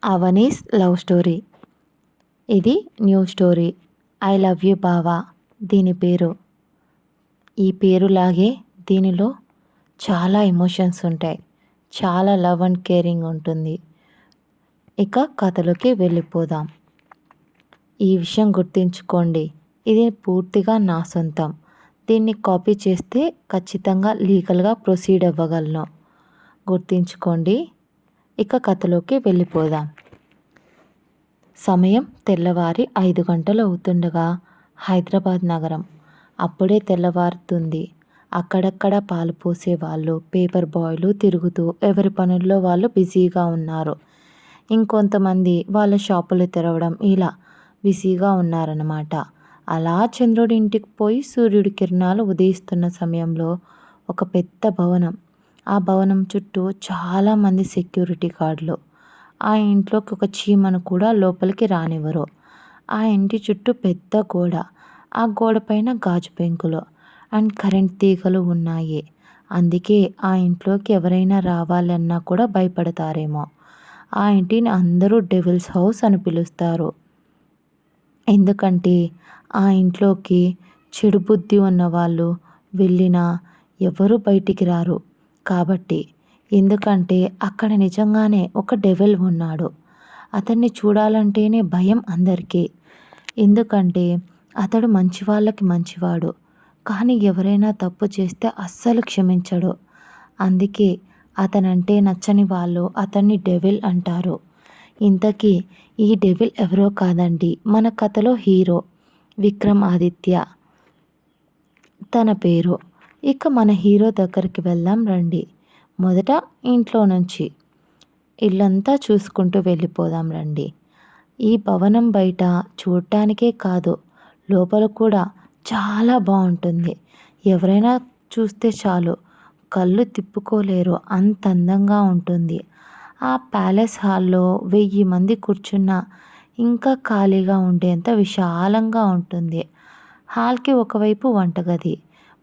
Avani's love story. ఇది new story. I love you బావా దీని పేరు. ఈ పేరులాగే దీనిలో చాలా ఎమోషన్స్ ఉంటాయి. చాలా లవ్ అండ్ కేరింగ్ ఉంటుంది. ఇక కథలోకి వెళ్ళిపోదాం. ఈ విషయం గుర్తుంచుకోండి, ఇది పూర్తిగా నా సొంతం. దీన్ని కాపీ చేస్తే ఖచ్చితంగా లీగల్గా ప్రొసీడ్ అవ్వగలను. గుర్తుంచుకోండి. ఇక కథలోకి వెళ్ళిపోదాం. సమయం తెల్లవారి 5 గంటలు అవుతుండగా హైదరాబాద్ నగరం. అప్పుడే తెల్లవారుతుంది. అక్కడక్కడ పాలు పోసేవాళ్ళు, పేపర్ బాయ్లు తిరుగుతూ ఎవరి పనుల్లో వాళ్ళు బిజీగా ఉన్నారు. ఇంకొంతమంది వాళ్ళ షాపులు తెరవడం ఇలా బిజీగా ఉన్నారన్నమాట. అలా చంద్రుడి ఇంటికి పోయి సూర్యుడి కిరణాలు ఉదయిస్తున్న సమయంలో ఒక పెద్ద భవనం. ఆ భవనం చుట్టూ చాలామంది సెక్యూరిటీ గార్డులు. ఆ ఇంట్లోకి ఒక చీమను కూడా లోపలికి రానివ్వరు. ఆ ఇంటి చుట్టూ పెద్ద గోడ. ఆ గోడ పైన గాజు పెంకులు అండ్ కరెంట్ తీగలు ఉన్నాయి. అందుకే ఆ ఇంట్లోకి ఎవరైనా రావాలన్నా కూడా భయపడతారేమో. ఆ ఇంటిని అందరూ డెవిల్స్ హౌస్ అని పిలుస్తారు. ఎందుకంటే ఆ ఇంట్లోకి చెడు బుద్ధి ఉన్నవాళ్ళు వెళ్ళినా ఎవరు బయటికి రారు కాబట్టి. ఎందుకంటే అక్కడ నిజంగానే ఒక డెవిల్ ఉన్నాడు. అతన్ని చూడాలంటేనే భయం అందరికీ. ఎందుకంటే అతడు మంచి వాళ్ళకి మంచివాడు, కానీ ఎవరైనా తప్పు చేస్తే అస్సలు క్షమించడు. అందుకే అతనంటే నచ్చని వాళ్ళు అతన్ని డెవిల్ అంటారు. ఇంతకీ ఈ డెవిల్ ఎవరో కాదండి, మన కథలో హీరో విక్రమాదిత్య తన పేరు. ఇక మన హీరో దగ్గరికి వెళ్దాం రండి. మొదట ఇంట్లో నుంచి ఇల్లంతా చూసుకుంటూ వెళ్ళిపోదాం రండి. ఈ భవనం బయట చూడటానికే కాదు, లోపల కూడా చాలా బాగుంటుంది. ఎవరైనా చూస్తే చాలు కళ్ళు తిప్పుకోలేరు, అంత అందంగా ఉంటుంది. ఆ ప్యాలెస్ హాల్లో 1000 మంది కూర్చున్నా ఇంకా ఖాళీగా ఉండేంత విశాలంగా ఉంటుంది. హాల్కి ఒకవైపు వంటగది,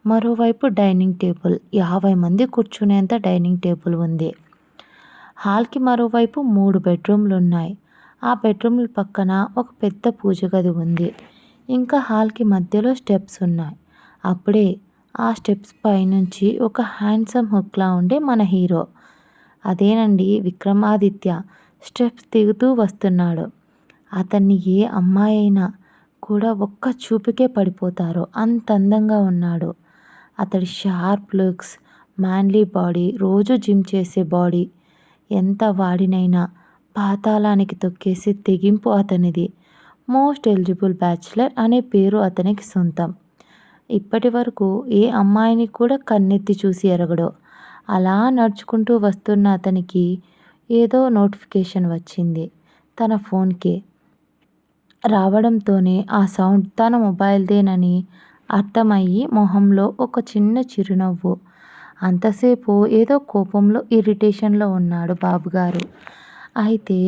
మరోవైపు డైనింగ్ టేబుల్. 50 మంది కూర్చునేంత డైనింగ్ టేబుల్ ఉంది. హాల్కి మరోవైపు 3 బెడ్రూమ్లు ఉన్నాయి. ఆ బెడ్రూమ్ల పక్కన ఒక పెద్ద పూజ గది ఉంది. ఇంకా హాల్కి మధ్యలో స్టెప్స్ ఉన్నాయి. అప్పుడే ఆ స్టెప్స్ పైనుంచి ఒక హ్యాండ్సమ్ హుక్లా ఉండే మన హీరో, అదేనండి విక్రమాదిత్య, స్టెప్స్ దిగుతూ వస్తున్నాడు. అతన్ని ఏ అమ్మాయి అయినా కూడా ఒక్క చూపుకే పడిపోతారు, అంత అందంగా ఉన్నాడు. అతడి షార్ప్ లుక్స్, మ్యాన్లీ బాడీ, రోజు జిమ్ చేసే బాడీ, ఎంత వాడినైనా పాతాళానికి తొక్కేసే తెగింపు అతనిది. మోస్ట్ ఎలిజిబుల్ బ్యాచులర్ అనే పేరు అతనికి సొంతం. ఇప్పటి వరకు ఏ అమ్మాయిని కూడా కన్నెత్తి చూసి ఎరగడు. అలా నడుచుకుంటూ వస్తున్న అతనికి ఏదో నోటిఫికేషన్ వచ్చింది తన ఫోన్కి. రావడంతోనే ఆ సౌండ్ తన మొబైల్దేనని అర్థమయ్యి మొహంలో ఒక చిన్న చిరునవ్వు. అంతసేపు ఏదో కోపంలో, ఇరిటేషన్లో ఉన్నాడు బాబుగారు. అయితే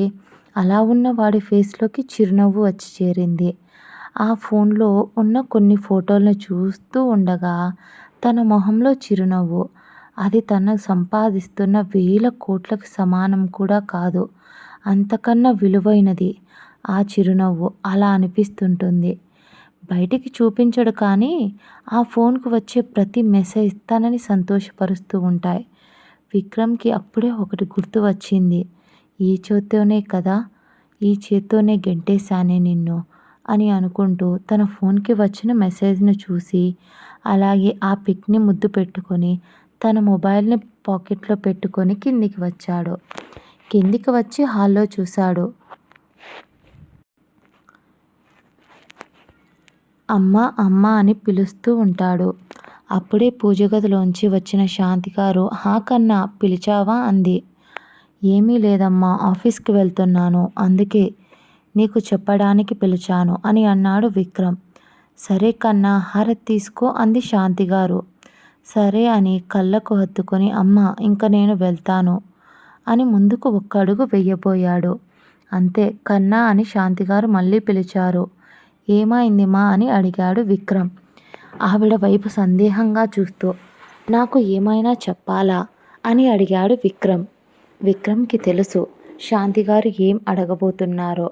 అలా ఉన్న వాడి ఫేస్లోకి చిరునవ్వు వచ్చి చేరింది. ఆ ఫోన్లో ఉన్న కొన్ని ఫోటోలను చూస్తూ ఉండగా తన మొహంలో చిరునవ్వు. అది తను సంపాదిస్తున్న 1000 కోట్లకు సమానం కూడా కాదు, అంతకన్నా విలువైనది ఆ చిరునవ్వు. అలా అనిపిస్తుంటుంది. బయటికి చూపించడు కానీ ఆ ఫోన్కు వచ్చే ప్రతి మెసేజ్ తనని సంతోషపరుస్తూ ఉంటాయి. విక్రమ్కి అప్పుడే ఒకటి గుర్తు వచ్చింది. ఈ చేత్తోనే కదా, ఈ చేత్తోనే గెంటేశానే నిన్ను అని అనుకుంటూ తన ఫోన్కి వచ్చిన మెసేజ్ను చూసి అలాగే ఆ పిక్ని ముద్దు పెట్టుకొని తన మొబైల్ని పాకెట్లో పెట్టుకొని కిందికి వచ్చాడు. కిందికి వచ్చి హాల్లో చూశాడు. అమ్మ అమ్మ అని పిలుస్తూ ఉంటాడు. అప్పుడే పూజ గదిలోంచి వచ్చిన శాంతి గారు, హా కన్నా పిలిచావా అంది. ఏమీ లేదమ్మా, ఆఫీస్కి వెళ్తున్నాను, అందుకే నీకు చెప్పడానికి పిలిచాను అని అన్నాడు విక్రమ్. సరే కన్నా, హారతి తీసుకో అంది శాంతి గారు. సరే అని కళ్ళకు హత్తుకొని అమ్మ ఇంక నేను వెళ్తాను అని ముందుకు ఒక్క అడుగు వెయ్యబోయాడు. అంతే, కన్నా అని శాంతిగారు మళ్ళీ పిలిచారు. ఏమైంది మా అని అడిగాడు విక్రమ్ ఆవిడ వైపు సందేహంగా చూస్తూ. నాకు ఏమైనా చెప్పాలా అని అడిగాడు విక్రమ్. విక్రమ్కి తెలుసు శాంతి గారు ఏం అడగబోతున్నారో.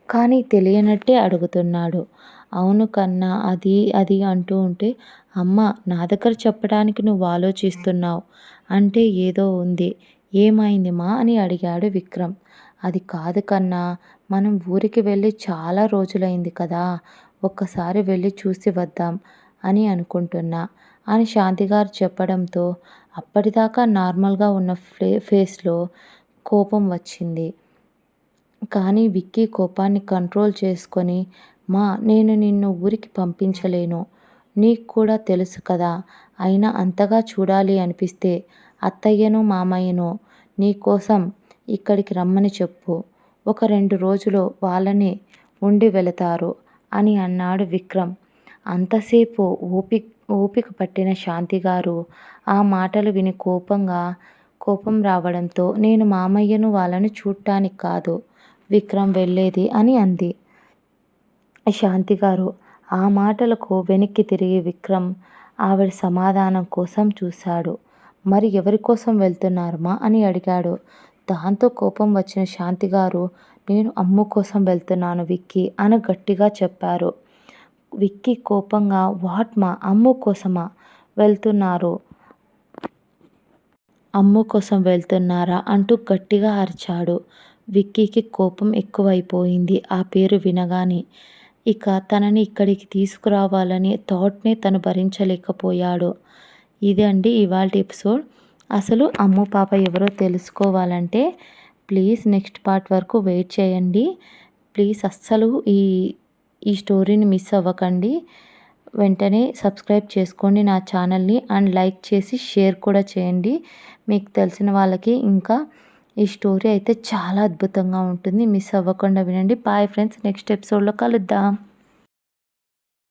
కానీ తెలియనట్టే అడుగుతున్నాడు. అవును కన్నా అది అది అంటూ ఉంటే, అమ్మ నా దగ్గర చెప్పడానికి నువ్వు ఆలోచిస్తున్నావు. అంటే ఏదో ఉంది. ఏమైంది మా అని అడిగాడు విక్రమ్. అది కాదు కన్నా, మనం ఊరికి వెళ్ళి చాలా రోజులైంది కదా! ఒక్కసారి వెళ్ళి చూసి వద్దాం అని అనుకుంటున్నా అని శాంతి గారు చెప్పడంతో అప్పటిదాకా నార్మల్‌గా ఉన్న ఫేస్‌లో కోపం వచ్చింది. కానీ విక్కీ కోపాన్ని కంట్రోల్ చేసుకొని, నేను నిన్ను ఊరికి పంపించలేను. నీకు కూడా తెలుసు కదా! అయినా అంతగా చూడాలి అనిపిస్తే అత్తయ్యను, మామయ్యను నీకోసం ఇక్కడికి రమ్మని చెప్పు. ఒక 2 రోజులు వాళ్ళనే ఉండి వెళతారు అని అన్నాడు విక్రమ్. అంతసేపు ఓపిక పట్టిన శాంతిగారు ఆ మాటలు విని కోపం రావడంతో, నేను మామయ్యను వాళ్ళని చూడ్డానికి కాదు విక్రమ్ వెళ్ళేది అని అంది. శాంతిగారు ఆ మాటలకు వెనక్కి తిరిగి విక్రమ్ ఆవిడ సమాధానం కోసం చూశాడు. మరి ఎవరి కోసం వెళ్తున్నారు మా అని అడిగాడు. దాంతో కోపం వచ్చిన శాంతిగారు, నేను అమ్ము కోసం వెళ్తున్నాను విక్కీ అని గట్టిగా చెప్పారు. విక్కీ కోపంగా, వాట్ మా అమ్ము కోసమా వెళ్తున్నారు? అమ్ము కోసం వెళ్తున్నారా అంటూ గట్టిగా అరిచాడు. విక్కీకి కోపం ఎక్కువైపోయింది ఆ పేరు వినగానే. ఇక తనని ఇక్కడికి తీసుకురావాలనే థాట్‌నే తను భరించలేకపోయాడు. ఇదే అండి ఇవాల్టి ఎపిసోడ్. అసలు అమ్ము పాప ఎవరో తెలుసుకోవాలంటే ప్లీజ్ నెక్స్ట్ పార్ట్ వరకు వెయిట్ చేయండి. ప్లీజ్ అస్సలు ఈ ఈ స్టోరీని మిస్ అవ్వకండి. వెంటనే సబ్స్క్రైబ్ చేసుకోండి నా ఛానల్‌ని అండ్ లైక్ చేసి షేర్ కూడా చేయండి. మీకు తెలిసిన వాళ్ళకి. ఇంకా ఈ స్టోరీ అయితే చాలా అద్భుతంగా ఉంటుంది. మిస్ అవ్వకుండా వినండి. Bye friends. నెక్స్ట్ ఎపిసోడ్‌లో కలుద్దాం.